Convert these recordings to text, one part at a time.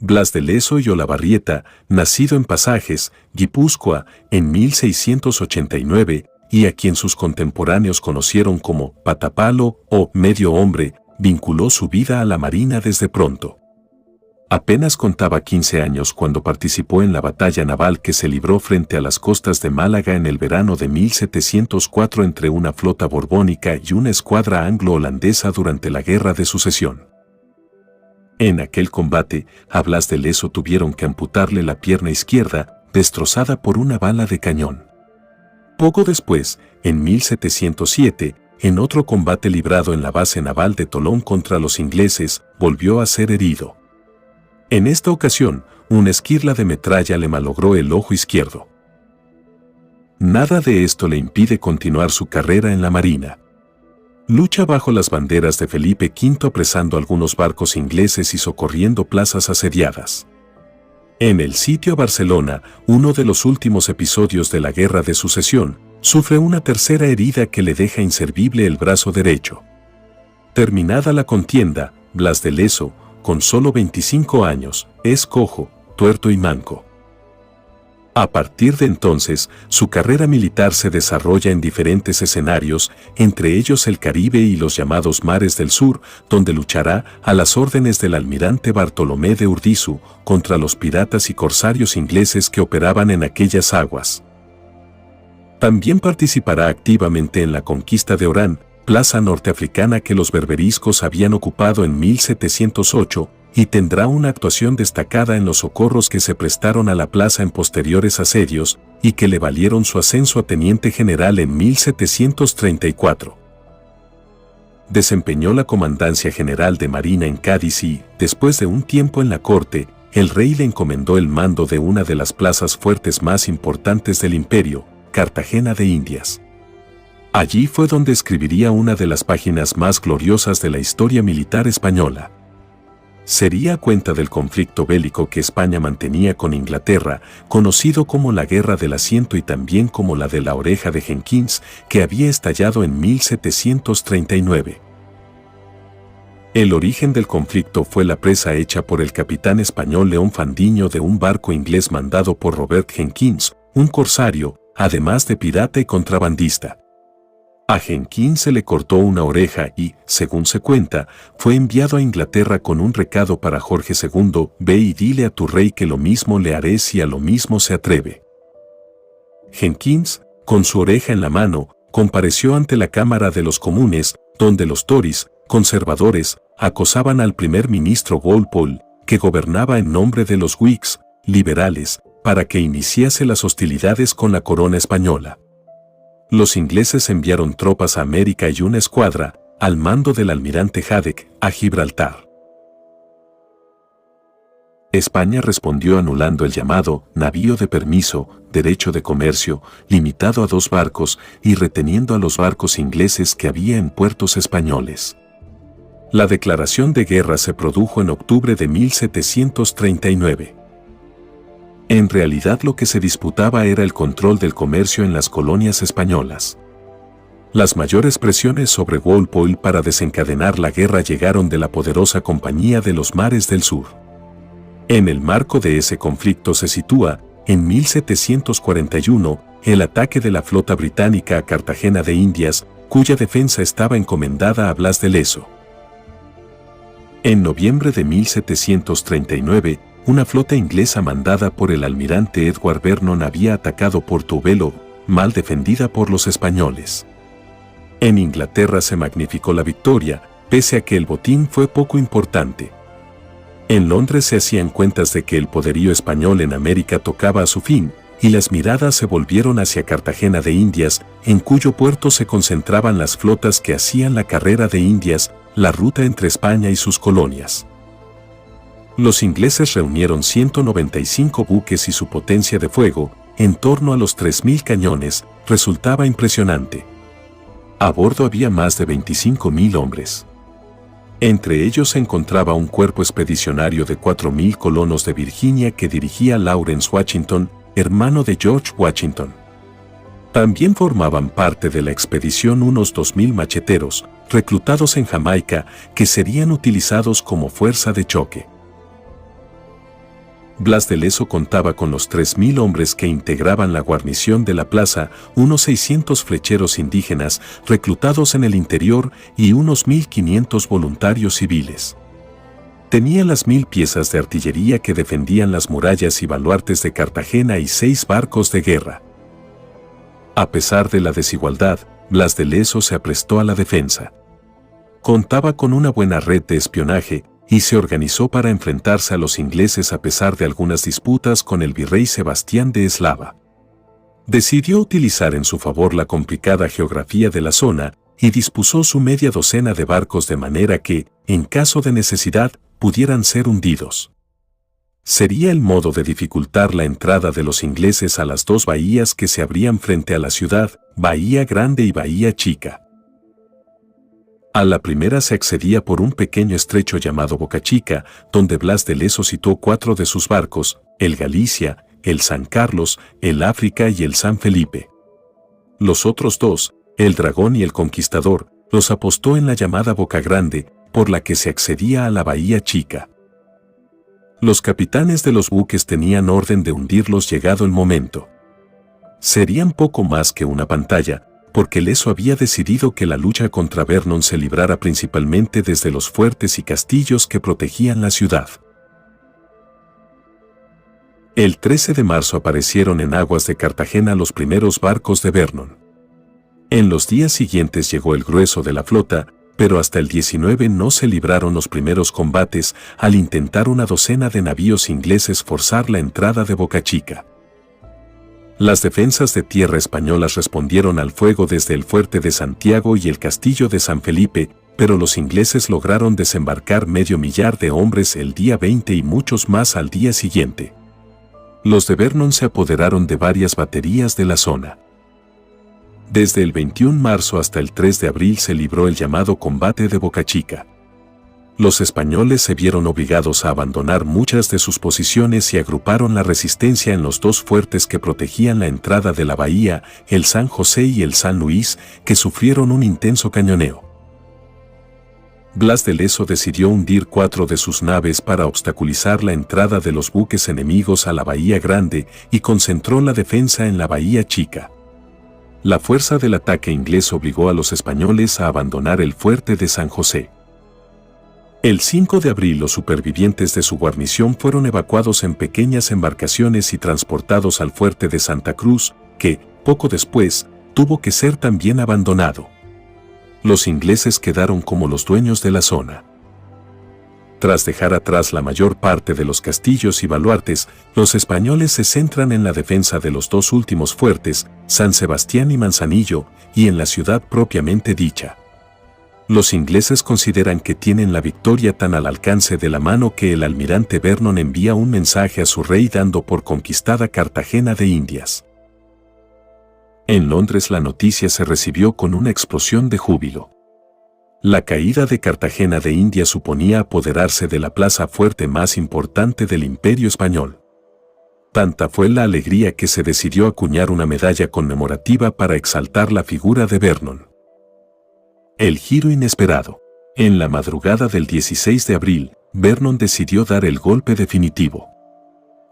Blas de Leso y Olavarrieta, nacido en Pasajes, Guipúzcoa, en 1689, y a quien sus contemporáneos conocieron como Patapalo o Medio Hombre, vinculó su vida a la Marina desde pronto. Apenas contaba 15 años cuando participó en la batalla naval que se libró frente a las costas de Málaga en el verano de 1704 entre una flota borbónica y una escuadra anglo-holandesa durante la Guerra de Sucesión. En aquel combate, a Blas de Leso tuvieron que amputarle la pierna izquierda, destrozada por una bala de cañón. Poco después, en 1707, en otro combate librado en la base naval de Tolón contra los ingleses, volvió a ser herido. En esta ocasión, una esquirla de metralla le malogró el ojo izquierdo. Nada de esto le impide continuar su carrera en la Marina. Lucha bajo las banderas de Felipe V apresando algunos barcos ingleses y socorriendo plazas asediadas. En el sitio a Barcelona, uno de los últimos episodios de la Guerra de Sucesión, sufre una tercera herida que le deja inservible el brazo derecho. Terminada la contienda, Blas de Leso, con solo 25 años, es cojo, tuerto y manco. A partir de entonces, su carrera militar se desarrolla en diferentes escenarios, entre ellos el Caribe y los llamados Mares del Sur, donde luchará a las órdenes del almirante Bartolomé de Urdizu contra los piratas y corsarios ingleses que operaban en aquellas aguas. También participará activamente en la conquista de Orán, plaza norteafricana que los berberiscos habían ocupado en 1708, y tendrá una actuación destacada en los socorros que se prestaron a la plaza en posteriores asedios, y que le valieron su ascenso a teniente general en 1734. Desempeñó la comandancia general de Marina en Cádiz y, después de un tiempo en la corte, el rey le encomendó el mando de una de las plazas fuertes más importantes del imperio, Cartagena de Indias. Allí fue donde escribiría una de las páginas más gloriosas de la historia militar española. Sería a cuenta del conflicto bélico que España mantenía con Inglaterra, conocido como la Guerra del Asiento y también como la de la Oreja de Jenkins, que había estallado en 1739. El origen del conflicto fue la presa hecha por el capitán español León Fandiño de un barco inglés mandado por Robert Jenkins, un corsario, además de pirata y contrabandista. A Jenkins se le cortó una oreja y, según se cuenta, fue enviado a Inglaterra con un recado para Jorge II: ve y dile a tu rey que lo mismo le haré si a lo mismo se atreve. Jenkins, con su oreja en la mano, compareció ante la Cámara de los Comunes, donde los Tories, conservadores, acosaban al primer ministro Walpole, que gobernaba en nombre de los Whigs, liberales, para que iniciase las hostilidades con la corona española. Los ingleses enviaron tropas a América y una escuadra, al mando del almirante Haddock, a Gibraltar. España respondió anulando el llamado navío de permiso, derecho de comercio, limitado a 2 barcos y reteniendo a los barcos ingleses que había en puertos españoles. La declaración de guerra se produjo en octubre de 1739. En realidad lo que se disputaba era el control del comercio en las colonias españolas. Las mayores presiones sobre Walpole para desencadenar la guerra llegaron de la poderosa Compañía de los Mares del Sur. En el marco de ese conflicto se sitúa, en 1741, el ataque de la flota británica a Cartagena de Indias, cuya defensa estaba encomendada a Blas de Leso. En noviembre de 1739, una flota inglesa mandada por el almirante Edward Vernon había atacado Portobelo, mal defendida por los españoles. En Inglaterra se magnificó la victoria, pese a que el botín fue poco importante. En Londres se hacían cuentas de que el poderío español en América tocaba a su fin, y las miradas se volvieron hacia Cartagena de Indias, en cuyo puerto se concentraban las flotas que hacían la carrera de Indias, la ruta entre España y sus colonias. Los ingleses reunieron 195 buques y su potencia de fuego, en torno a los 3.000 cañones, resultaba impresionante. A bordo había más de 25.000 hombres. Entre ellos se encontraba un cuerpo expedicionario de 4.000 colonos de Virginia que dirigía Lawrence Washington, hermano de George Washington. También formaban parte de la expedición unos 2.000 macheteros, reclutados en Jamaica, que serían utilizados como fuerza de choque. Blas de Lezo contaba con los 3.000 hombres que integraban la guarnición de la plaza, unos 600 flecheros indígenas reclutados en el interior y unos 1.500 voluntarios civiles. Tenía las 1.000 piezas de artillería que defendían las murallas y baluartes de Cartagena y 6 barcos de guerra. A pesar de la desigualdad, Blas de Lezo se aprestó a la defensa. Contaba con una buena red de espionaje y se organizó para enfrentarse a los ingleses a pesar de algunas disputas con el virrey Sebastián de Eslava. Decidió utilizar en su favor la complicada geografía de la zona y dispuso su media docena de barcos de manera que, en caso de necesidad, pudieran ser hundidos. Sería el modo de dificultar la entrada de los ingleses a las 2 bahías que se abrían frente a la ciudad, Bahía Grande y Bahía Chica. A la primera se accedía por un pequeño estrecho llamado Boca Chica, donde Blas de Lezo situó 4 de sus barcos, el Galicia, el San Carlos, el África y el San Felipe. Los otros 2, el Dragón y el Conquistador, los apostó en la llamada Boca Grande, por la que se accedía a la Bahía Chica. Los capitanes de los buques tenían orden de hundirlos llegado el momento. Serían poco más que una pantalla, porque Lezo había decidido que la lucha contra Vernon se librara principalmente desde los fuertes y castillos que protegían la ciudad. El 13 de marzo aparecieron en aguas de Cartagena los primeros barcos de Vernon. En los días siguientes llegó el grueso de la flota, pero hasta el 19 no se libraron los primeros combates al intentar una docena de navíos ingleses forzar la entrada de Boca Chica. Las defensas de tierra españolas respondieron al fuego desde el fuerte de Santiago y el castillo de San Felipe, pero los ingleses lograron desembarcar 500.000 de hombres el día 20 y muchos más al día siguiente. Los de Vernon se apoderaron de varias baterías de la zona. Desde el 21 de marzo hasta el 3 de abril se libró el llamado combate de Boca Chica. Los españoles se vieron obligados a abandonar muchas de sus posiciones y agruparon la resistencia en los 2 fuertes que protegían la entrada de la bahía, el San José y el San Luis, que sufrieron un intenso cañoneo. Blas de Lezo decidió hundir 4 de sus naves para obstaculizar la entrada de los buques enemigos a la Bahía Grande y concentró la defensa en la Bahía Chica. La fuerza del ataque inglés obligó a los españoles a abandonar el fuerte de San José. El 5 de abril los supervivientes de su guarnición fueron evacuados en pequeñas embarcaciones y transportados al fuerte de Santa Cruz, que, poco después, tuvo que ser también abandonado. Los ingleses quedaron como los dueños de la zona. Tras dejar atrás la mayor parte de los castillos y baluartes, los españoles se centran en la defensa de los 2 últimos fuertes, San Sebastián y Manzanillo, y en la ciudad propiamente dicha. Los ingleses consideran que tienen la victoria tan al alcance de la mano que el almirante Vernon envía un mensaje a su rey dando por conquistada Cartagena de Indias. En Londres la noticia se recibió con una explosión de júbilo. La caída de Cartagena de Indias suponía apoderarse de la plaza fuerte más importante del Imperio Español. Tanta fue la alegría que se decidió acuñar una medalla conmemorativa para exaltar la figura de Vernon. El giro inesperado. En la madrugada del 16 de abril, Vernon decidió dar el golpe definitivo.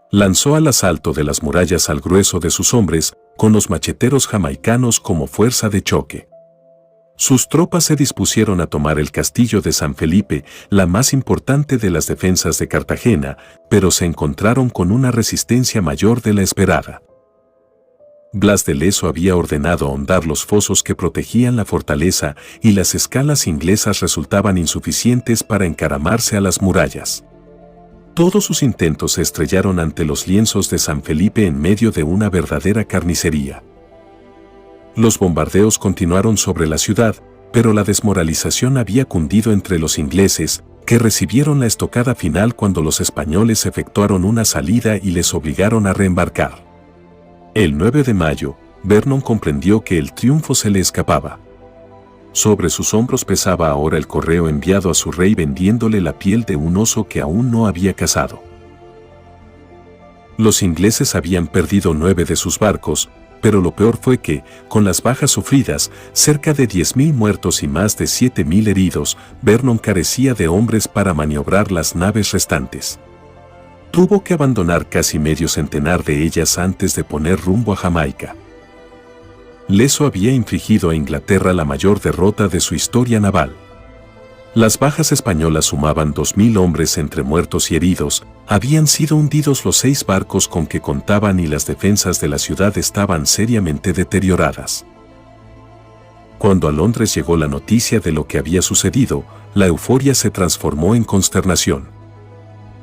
Lanzó al asalto de las murallas al grueso de sus hombres, con los macheteros jamaicanos como fuerza de choque. Sus tropas se dispusieron a tomar el castillo de San Felipe, la más importante de las defensas de Cartagena, pero se encontraron con una resistencia mayor de la esperada. Blas de Lezo había ordenado ahondar los fosos que protegían la fortaleza y las escalas inglesas resultaban insuficientes para encaramarse a las murallas. Todos sus intentos se estrellaron ante los lienzos de San Felipe en medio de una verdadera carnicería. Los bombardeos continuaron sobre la ciudad, pero la desmoralización había cundido entre los ingleses, que recibieron la estocada final cuando los españoles efectuaron una salida y les obligaron a reembarcar. El 9 de mayo, Vernon comprendió que el triunfo se le escapaba. Sobre sus hombros pesaba ahora el correo enviado a su rey vendiéndole la piel de un oso que aún no había cazado. Los ingleses habían perdido 9 de sus barcos, pero lo peor fue que, con las bajas sufridas, cerca de 10.000 muertos y más de 7.000 heridos, Vernon carecía de hombres para maniobrar las naves restantes. Tuvo que abandonar casi medio centenar de ellas antes de poner rumbo a Jamaica. Leso había infligido a Inglaterra la mayor derrota de su historia naval. Las bajas españolas sumaban 2.000 hombres entre muertos y heridos, habían sido hundidos los 6 barcos con que contaban y las defensas de la ciudad estaban seriamente deterioradas. Cuando a Londres llegó la noticia de lo que había sucedido, la euforia se transformó en consternación.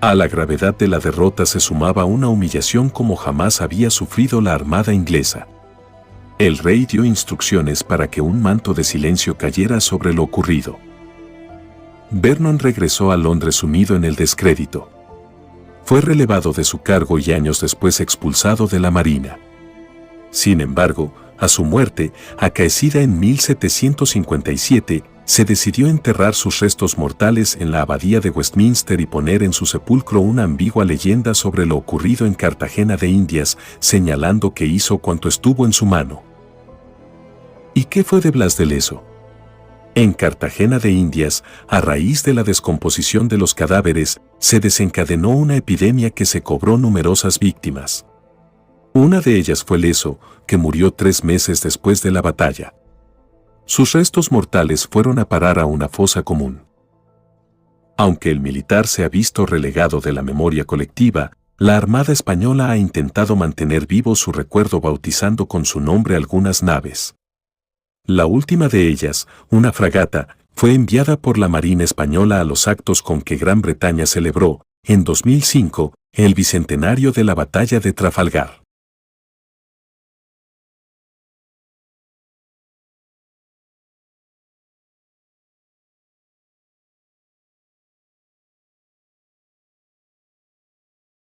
A la gravedad de la derrota se sumaba una humillación como jamás había sufrido la armada inglesa. El rey dio instrucciones para que un manto de silencio cayera sobre lo ocurrido. Vernon regresó a Londres sumido en el descrédito. Fue relevado de su cargo y años después expulsado de la Marina. Sin embargo, a su muerte, acaecida en 1757, se decidió enterrar sus restos mortales en la abadía de Westminster y poner en su sepulcro una ambigua leyenda sobre lo ocurrido en Cartagena de Indias, señalando que hizo cuanto estuvo en su mano. ¿Y qué fue de Blas de Leso? En Cartagena de Indias, a raíz de la descomposición de los cadáveres, se desencadenó una epidemia que se cobró numerosas víctimas. Una de ellas fue Leso, que murió 3 meses después de la batalla. Sus restos mortales fueron a parar a una fosa común. Aunque el militar se ha visto relegado de la memoria colectiva, la Armada Española ha intentado mantener vivo su recuerdo bautizando con su nombre algunas naves. La última de ellas, una fragata, fue enviada por la Marina Española a los actos con que Gran Bretaña celebró, en 2005, el bicentenario de la Batalla de Trafalgar.